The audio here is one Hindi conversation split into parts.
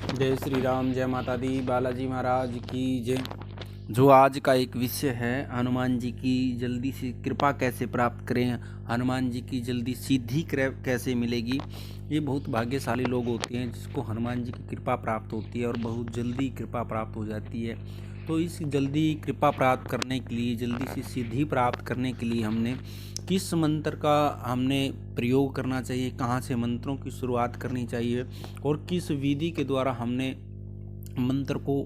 जय श्री राम, जय माता दी, बालाजी महाराज की जय। जो आज का एक विषय है, हनुमान जी की जल्दी से कृपा कैसे प्राप्त करें, हनुमान जी की जल्दी सिद्धि कैसे मिलेगी। ये बहुत भाग्यशाली लोग होते हैं जिसको हनुमान जी की कृपा प्राप्त होती है और बहुत जल्दी कृपा प्राप्त हो जाती है। तो इस जल्दी कृपा प्राप्त करने के लिए, जल्दी से सिद्धि प्राप्त करने के लिए हमने किस मंत्र का हमने प्रयोग करना चाहिए, कहाँ से मंत्रों की शुरुआत करनी चाहिए और किस विधि के द्वारा हमने मंत्र को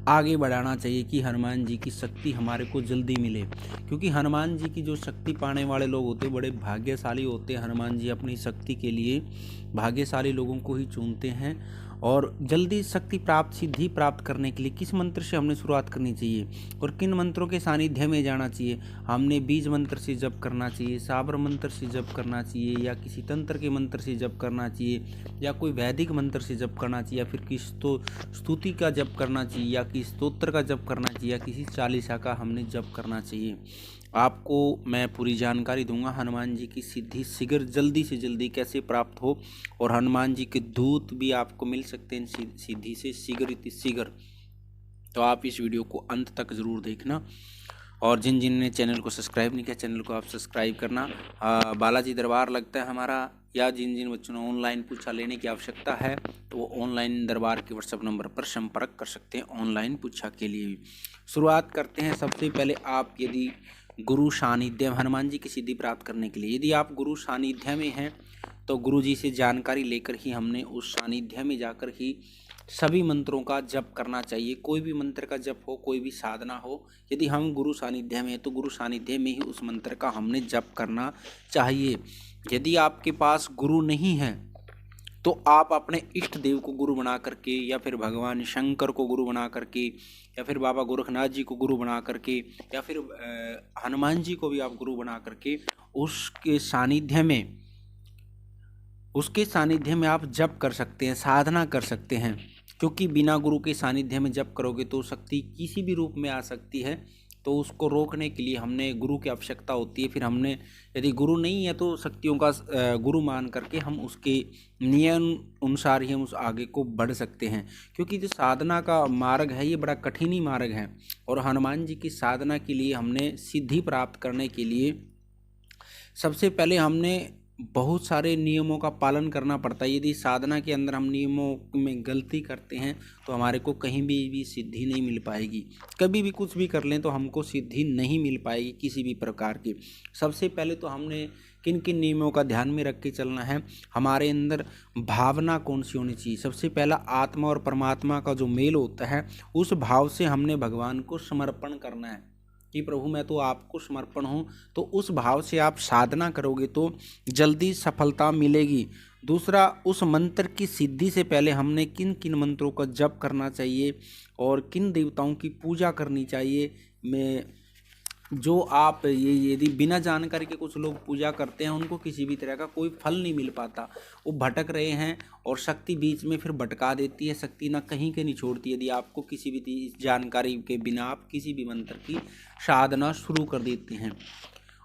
आगे बढ़ाना चाहिए कि हनुमान जी की शक्ति हमारे को जल्दी मिले। क्योंकि हनुमान जी की जो शक्ति पाने वाले लोग होते हैं बड़े भाग्यशाली होते हैं। हनुमान जी अपनी शक्ति के लिए भाग्यशाली लोगों को ही चुनते हैं। और जल्दी शक्ति प्राप्त, सिद्धि प्राप्त करने के लिए किस मंत्र से हमने शुरुआत करनी चाहिए और किन मंत्रों के सानिध्य में जाना चाहिए। हमने बीज मंत्र से जप करना चाहिए, साबर मंत्र से जप करना चाहिए, या किसी तंत्र के मंत्र से जप करना चाहिए, या कोई वैदिक मंत्र से जप करना चाहिए, या फिर किस तो स्तुति का जप करना चाहिए, या किसी स्तोत्र का जप करना चाहिए, या किसी चालीसा का हमने जप करना चाहिए। आपको मैं पूरी जानकारी दूंगा हनुमान जी की सिद्धि शीघ्र जल्दी से जल्दी कैसे प्राप्त हो, और हनुमान जी के दूत भी आपको मिल सकते हैं सिद्धि से शीघ्र इति शीघ्र। तो आप इस वीडियो को अंत तक ज़रूर देखना, और जिन जिन ने चैनल को सब्सक्राइब नहीं किया, चैनल को आप सब्सक्राइब करना। बालाजी दरबार लगता है हमारा, या जिन जिन बच्चों ने ऑनलाइन पूछा लेने की आवश्यकता है तो वो ऑनलाइन दरबार के व्हाट्सएप नंबर पर संपर्क कर सकते हैं ऑनलाइन पूछा के लिए। शुरुआत करते हैं। सबसे पहले आप यदि गुरु सानिध्य, हनुमान जी की सिद्धि प्राप्त करने के लिए यदि आप गुरु सानिध्य में हैं तो गुरु जी से जानकारी लेकर ही हमने उस सानिध्य में जाकर ही सभी मंत्रों का जप करना चाहिए। कोई भी मंत्र का जप हो, कोई भी साधना हो, यदि हम गुरु सानिध्य में हैं तो गुरु सानिध्य में ही उस मंत्र का हमने जप करना चाहिए। यदि आपके पास गुरु नहीं है तो आप अपने इष्ट देव को गुरु बना करके, या फिर भगवान शंकर को गुरु बना करके, या फिर बाबा गोरखनाथ जी को गुरु बना करके, या फिर हनुमान जी को भी आप गुरु बना करके उसके सानिध्य में आप जप कर सकते हैं, साधना कर सकते हैं। क्योंकि बिना गुरु के सानिध्य में जप करोगे तो शक्ति किसी भी रूप में आ सकती है, तो उसको रोकने के लिए हमने गुरु की आवश्यकता होती है। फिर हमने यदि गुरु नहीं है तो शक्तियों का गुरु मान करके हम उसके नियम अनुसार ही हम उस आगे को बढ़ सकते हैं। क्योंकि जो साधना का मार्ग है ये बड़ा कठिनी मार्ग है, और हनुमान जी की साधना के लिए हमने सिद्धि प्राप्त करने के लिए सबसे पहले हमने बहुत सारे नियमों का पालन करना पड़ता है। यदि साधना के अंदर हम नियमों में गलती करते हैं तो हमारे को कहीं भी सिद्धि नहीं मिल पाएगी। कभी भी कुछ भी कर लें तो हमको सिद्धि नहीं मिल पाएगी किसी भी प्रकार की। सबसे पहले तो हमने किन किन नियमों का ध्यान में रख के चलना है। हमारे अंदर भावना कौन सी होनी चाहिए। सबसे पहला आत्मा और परमात्मा का जो मेल होता है, उस भाव से हमने भगवान को समर्पण करना है कि प्रभु मैं तो आपको समर्पण हूँ। तो उस भाव से आप साधना करोगे तो जल्दी सफलता मिलेगी। दूसरा, उस मंत्र की सिद्धि से पहले हमने किन किन मंत्रों का जप करना चाहिए और किन देवताओं की पूजा करनी चाहिए। मैं जो आप ये यदि बिना जानकारी के कुछ लोग पूजा करते हैं उनको किसी भी तरह का कोई फल नहीं मिल पाता, वो भटक रहे हैं और शक्ति बीच में फिर भटका देती है, शक्ति ना कहीं के नहीं छोड़ती। यदि आपको किसी भी जानकारी के बिना आप किसी भी मंत्र की साधना शुरू कर देते हैं,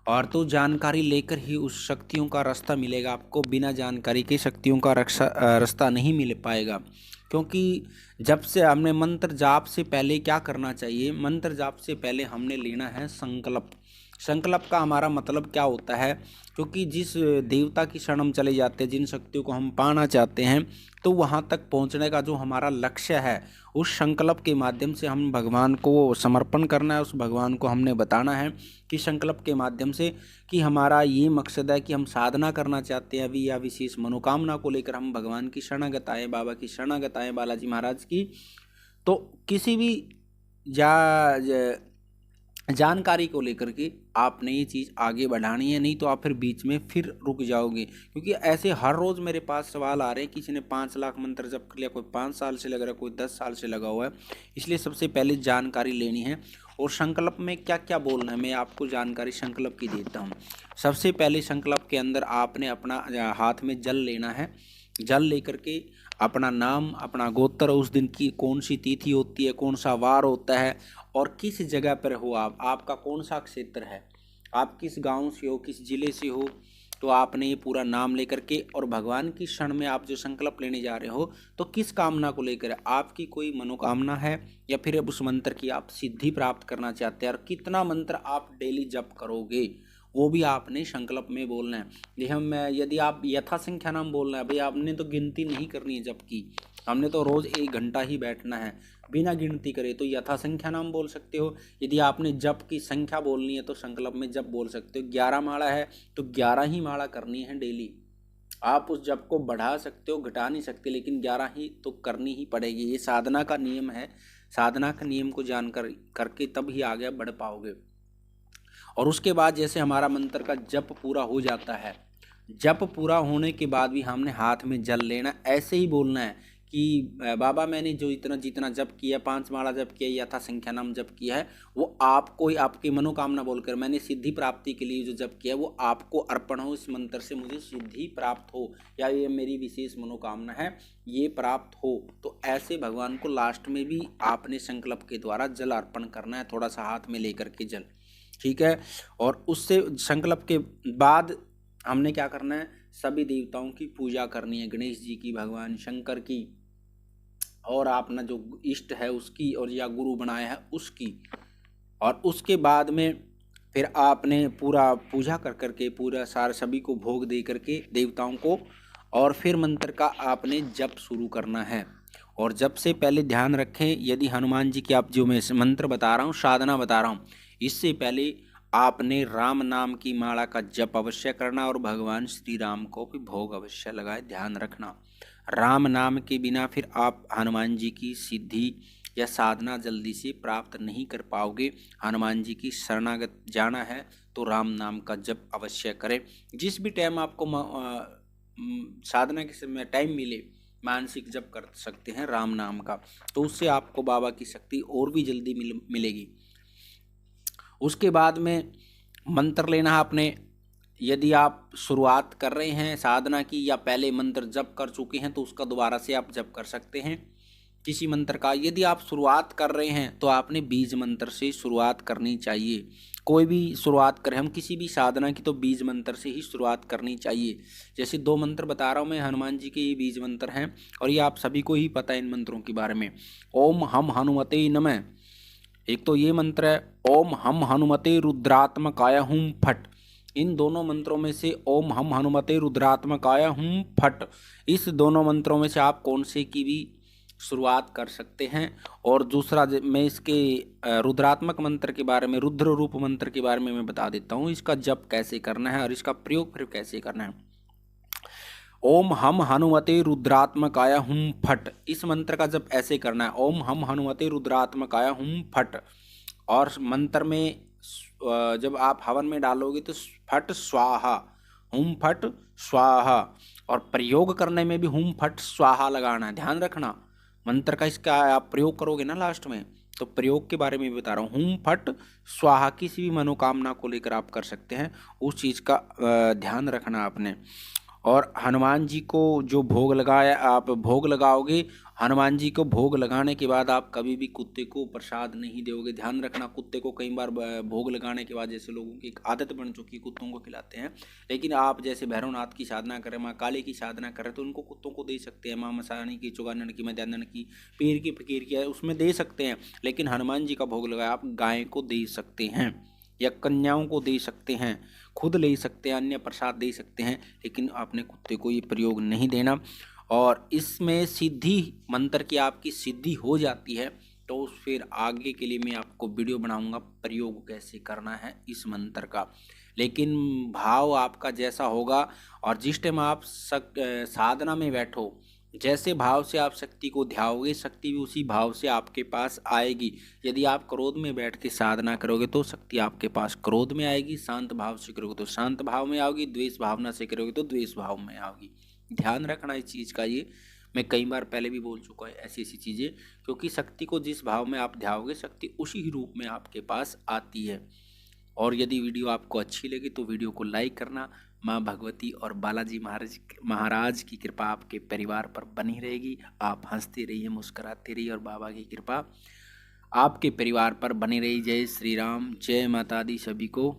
और तो जानकारी लेकर ही उस शक्तियों का रास्ता मिलेगा। आपको बिना जानकारी के शक्तियों का रास्ता नहीं मिल पाएगा। क्योंकि जब से हमने मंत्र जाप से पहले क्या करना चाहिए, मंत्र जाप से पहले हमने लेना है संकल्प। संकल्प का हमारा मतलब क्या होता है, क्योंकि जिस देवता की शरण हम चले जाते हैं, जिन शक्तियों को हम पाना चाहते हैं, तो वहाँ तक पहुँचने का जो हमारा लक्ष्य है, उस संकल्प के माध्यम से हम भगवान को समर्पण करना है। उस भगवान को हमने बताना है कि संकल्प के माध्यम से कि हमारा ये मकसद है कि हम साधना करना चाहते हैं अभी, या विशेष मनोकामना को लेकर हम भगवान की शरणागत आए, बाबा की शरणागत आए, बालाजी महाराज की। तो किसी भी जानकारी को लेकर के आपने ये चीज़ आगे बढ़ानी है, नहीं तो आप फिर बीच में फिर रुक जाओगे। क्योंकि ऐसे हर रोज़ मेरे पास सवाल आ रहे हैं, किसी ने 5 लाख मंत्र जप कर लिया, कोई 5 साल से लग रहा है, कोई 10 साल से लगा हुआ है। इसलिए सबसे पहले जानकारी लेनी है, और संकल्प में क्या क्या बोलना है मैं आपको जानकारी संकल्प की देता हूँ। सबसे पहले संकल्प के अंदर आपने अपना हाथ में जल लेना है। जल लेकर के अपना नाम, अपना गोत्र, उस दिन की कौन सी तिथि होती है, कौन सा वार होता है, और किस जगह पर हो आप, आपका कौन सा क्षेत्र है, आप किस गांव से हो, किस जिले से हो, तो आपने ये पूरा नाम लेकर के और भगवान की शरण में आप जो संकल्प लेने जा रहे हो तो किस कामना को लेकर है, आपकी कोई मनोकामना है या फिर अब उस मंत्र की आप सिद्धि प्राप्त करना चाहते हैं, और कितना मंत्र आप डेली जप करोगे वो भी आपने संकल्प में बोलना है। ये हम यदि आप यथा संख्या नाम बोलना है, भाई आपने तो गिनती नहीं करनी है जप की, हमने तो रोज 1 घंटा ही बैठना है बिना गिनती करे, तो यथा संख्या नाम बोल सकते हो। यदि आपने जप की संख्या बोलनी है तो संकल्प में जप बोल सकते हो। 11 माला है तो 11 ही माला करनी है डेली। आप उस जप को बढ़ा सकते हो, घटा नहीं सकते, लेकिन 11 ही तो करनी ही पड़ेगी। ये साधना का नियम है। साधना का नियम को जानकर करके तब ही आगे बढ़ पाओगे। और उसके बाद जैसे हमारा मंत्र का जप पूरा हो जाता है, जप पूरा होने के बाद भी हमने हाथ में जल लेना, ऐसे ही बोलना है कि बाबा मैंने जो इतना जितना जप किया, 5 माला जप किया, यथा संख्या नाम जप किया है, वो आपको आपकी मनोकामना बोलकर मैंने सिद्धि प्राप्ति के लिए जो जप किया है वो आपको अर्पण हो। इस मंत्र से मुझे सिद्धि प्राप्त हो, या ये मेरी विशेष मनोकामना है ये प्राप्त हो। तो ऐसे भगवान को लास्ट में भी आपने संकल्प के द्वारा जल अर्पण करना है, थोड़ा सा हाथ में लेकर के जल, ठीक है। और उससे संकल्प के बाद हमने क्या करना है, सभी देवताओं की पूजा करनी है, गणेश जी की, भगवान शंकर की, और आपने जो इष्ट है उसकी, और या गुरु बनाया है उसकी। और उसके बाद में फिर आपने पूरा पूजा कर करके पूरा सारे सभी को भोग दे करके देवताओं को, और फिर मंत्र का आपने जप शुरू करना है। और जप से पहले ध्यान रखें, यदि हनुमान जी की आप जो मैं मंत्र बता रहा हूँ, साधना बता रहा हूँ, इससे पहले आपने राम नाम की माला का जप अवश्य करना और भगवान श्री राम को भी भोग अवश्य लगाए, ध्यान रखना। राम नाम के बिना फिर आप हनुमान जी की सिद्धि या साधना जल्दी से प्राप्त नहीं कर पाओगे। हनुमान जी की शरणागत जाना है तो राम नाम का जप अवश्य करें। जिस भी टाइम आपको साधना के समय टाइम मिले, मानसिक जप कर सकते हैं राम नाम का, तो उससे आपको बाबा की शक्ति और भी जल्दी मिलेगी। उसके बाद में मंत्र लेना आपने, यदि आप शुरुआत कर रहे हैं साधना की या पहले मंत्र जप कर चुके हैं तो उसका दोबारा से आप जप कर सकते हैं किसी मंत्र का। यदि आप शुरुआत कर रहे हैं तो आपने बीज मंत्र से शुरुआत करनी चाहिए। कोई भी शुरुआत करें हम किसी भी साधना की तो बीज मंत्र से ही शुरुआत करनी चाहिए। जैसे 2 मंत्र बता रहा हूँ मैं, हनुमान जी के ये बीज मंत्र हैं और ये आप सभी को ही पता है इन मंत्रों के बारे में। ओम हम हनुमते नमः, एक तो ये मंत्र है ओम हम हनुमते रुद्रात्मकाय हुम फट। इन दोनों मंत्रों में से ओम हम हनुमते रुद्रात्मकाय हुम फट, इस दोनों मंत्रों में से आप कौन से की भी शुरुआत कर सकते हैं। और दूसरा मैं इसके रुद्रात्मक मंत्र के बारे में, रुद्र रूप मंत्र के बारे में मैं बता देता हूँ, इसका जप कैसे करना है और इसका प्रयोग फिर कैसे करना है। ओम हम हनुमते रुद्रात्मकाय हुम फट, इस मंत्र का जप ऐसे करना है, ओम हम हनुमते रुद्रात्मकाय हुम फट। और मंत्र में जब आप हवन में डालोगे तो फट स्वाहा, हुम फट स्वाहा, और प्रयोग करने में भी हुम फट स्वाहा लगाना है, ध्यान रखना। मंत्र का इसका आप प्रयोग करोगे ना लास्ट में, तो प्रयोग के बारे में भी बता रहा हूँ। हुम फट स्वाहा किसी भी मनोकामना को लेकर आप कर सकते हैं, उस चीज़ का ध्यान रखना आपने। और हनुमान जी को जो भोग लगाया, आप भोग लगाओगे, हनुमान जी को भोग लगाने के बाद आप कभी भी कुत्ते को प्रसाद नहीं दोगे, ध्यान रखना। कुत्ते को कई बार भोग लगाने के बाद जैसे लोगों की एक आदत बन चुकी है कुत्तों को खिलाते हैं, लेकिन आप जैसे भैरवनाथ की साधना करें, माँ काली की साधना करें तो उनको कुत्तों को दे सकते हैं, माँ मसानी की, चौगानन की, मध्यान्हन की, पीर की, फकीर की, उसमें दे सकते हैं। लेकिन हनुमान जी का भोग लगाया आप गाय को दे सकते हैं या कन्याओं को दे सकते हैं, खुद ले सकते हैं, अन्य प्रसाद दे सकते हैं, लेकिन आपने कुत्ते को ये प्रयोग नहीं देना। और इसमें सिद्धि मंत्र की आपकी सिद्धि हो जाती है तो फिर आगे के लिए मैं आपको वीडियो बनाऊंगा प्रयोग कैसे करना है इस मंत्र का। लेकिन भाव आपका जैसा होगा और जिस टाइम आप साधना में बैठो, जैसे भाव से आप शक्ति को ध्याओगे, शक्ति भी उसी भाव से आपके पास आएगी। यदि आप क्रोध में बैठ के साधना करोगे तो शक्ति आपके पास क्रोध में आएगी, शांत भाव से करोगे तो शांत भाव में आओगी, द्वेष भावना से करोगे तो द्वेष भाव में आओगी। ध्यान रखना इस चीज़ का, ये मैं कई बार पहले भी बोल चुका है ऐसी ऐसी चीज़ें, क्योंकि शक्ति को जिस भाव में आप ध्याओगे शक्ति उसी ही रूप में आपके पास आती है। और यदि वीडियो आपको अच्छी लगी तो वीडियो को लाइक करना। माँ भगवती और बालाजी महाराज की कृपा आपके परिवार पर बनी रहेगी। आप हंसते रहिए, मुस्कुराते रहिए और बाबा की कृपा आपके परिवार पर बनी रही। जय श्री राम, जय माता दी सभी को।